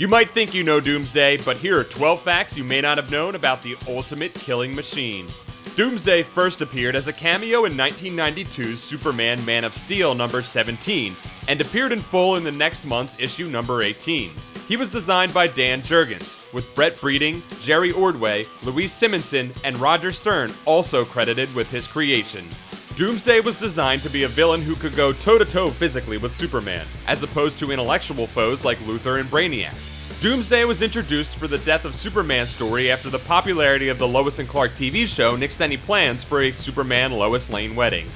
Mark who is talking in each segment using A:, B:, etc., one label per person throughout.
A: You might think you know Doomsday, but here are 12 facts you may not have known about the ultimate killing machine. Doomsday first appeared as a cameo in 1992's Superman Man of Steel number 17, and appeared in full in the next month's issue number 18. He was designed by Dan Jurgens, with Brett Breeding, Jerry Ordway, Louise Simonson, and Roger Stern also credited with his creation. Doomsday was designed to be a villain who could go toe-to-toe physically with Superman, as opposed to intellectual foes like Luthor and Brainiac. Doomsday was introduced for the death of Superman story after the popularity of the Lois and Clark TV show nixed any plans for a Superman-Lois Lane wedding.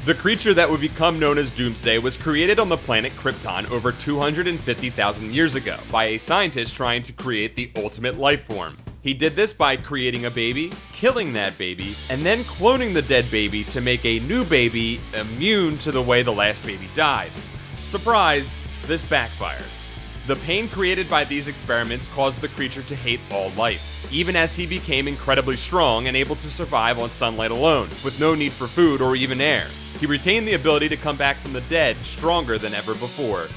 A: The creature that would become known as Doomsday was created on the planet Krypton over 250,000 years ago by a scientist trying to create the ultimate life form. He did this by creating a baby, killing that baby, and then cloning the dead baby to make a new baby immune to the way the last baby died. Surprise, this backfired. The pain created by these experiments caused the creature to hate all life, even as he became incredibly strong and able to survive on sunlight alone, with no need for food or even air. He retained the ability to come back from the dead stronger than ever before.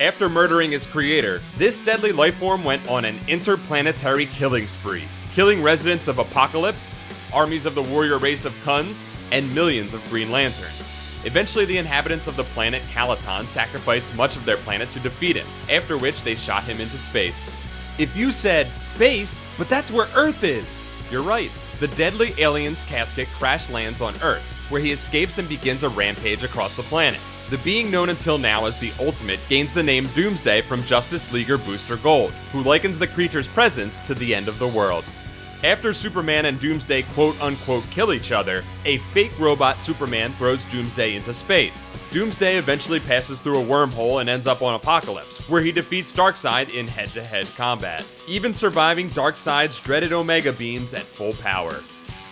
A: After murdering his creator, this deadly lifeform went on an interplanetary killing spree, killing residents of Apokolips, armies of the warrior race of Kuns, and millions of Green Lanterns. Eventually, the inhabitants of the planet Calaton sacrificed much of their planet to defeat him, after which they shot him into space. If you said, space, but that's where Earth is! You're right. The deadly alien's casket crash lands on Earth, where he escapes and begins a rampage across the planet. The being known until now as the Ultimate gains the name Doomsday from Justice Leaguer Booster Gold, who likens the creature's presence to the end of the world. After Superman and Doomsday quote-unquote kill each other, a fake robot Superman throws Doomsday into space. Doomsday eventually passes through a wormhole and ends up on Apokolips, where he defeats Darkseid in head-to-head combat, even surviving Darkseid's dreaded Omega beams at full power.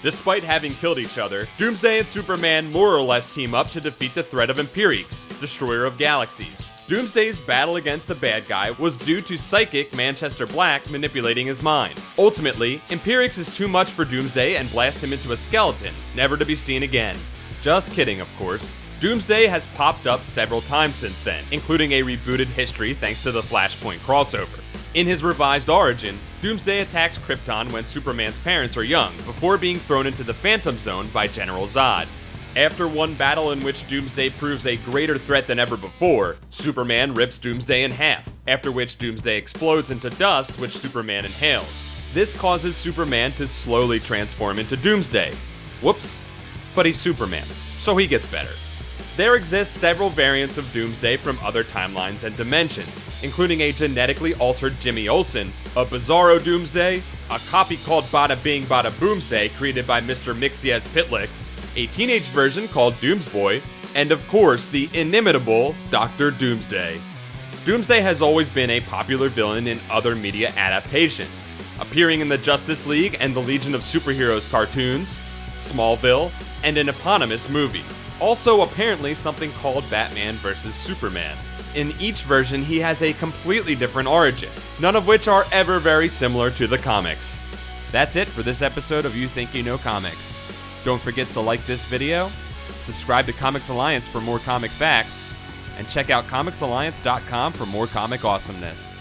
A: Despite having killed each other, Doomsday and Superman more or less team up to defeat the threat of Empyrex, destroyer of galaxies. Doomsday's battle against the bad guy was due to psychic Manchester Black manipulating his mind. Ultimately, Empyrex is too much for Doomsday and blasts him into a skeleton, never to be seen again. Just kidding, of course. Doomsday has popped up several times since then, including a rebooted history thanks to the Flashpoint crossover. In his revised origin, Doomsday attacks Krypton when Superman's parents are young, before being thrown into the Phantom Zone by General Zod. After one battle in which Doomsday proves a greater threat than ever before, Superman rips Doomsday in half, after which Doomsday explodes into dust which Superman inhales. This causes Superman to slowly transform into Doomsday. Whoops. But he's Superman, so he gets better. There exist several variants of Doomsday from other timelines and dimensions, including a genetically altered Jimmy Olsen, a bizarro Doomsday, a copy called Bada Bing Bada Boomsday created by Mr. Mixiez Pitlick, a teenage version called Doomsboy, and of course the inimitable Dr. Doomsday. Doomsday has always been a popular villain in other media adaptations, appearing in the Justice League and the Legion of Superheroes cartoons, Smallville, and an eponymous movie. Also apparently something called Batman vs. Superman. In each version he has a completely different origin, none of which are ever very similar to the comics. That's it for this episode of You Think You Know Comics. Don't forget to like this video, subscribe to Comics Alliance for more comic facts, and check out comicsalliance.com for more comic awesomeness.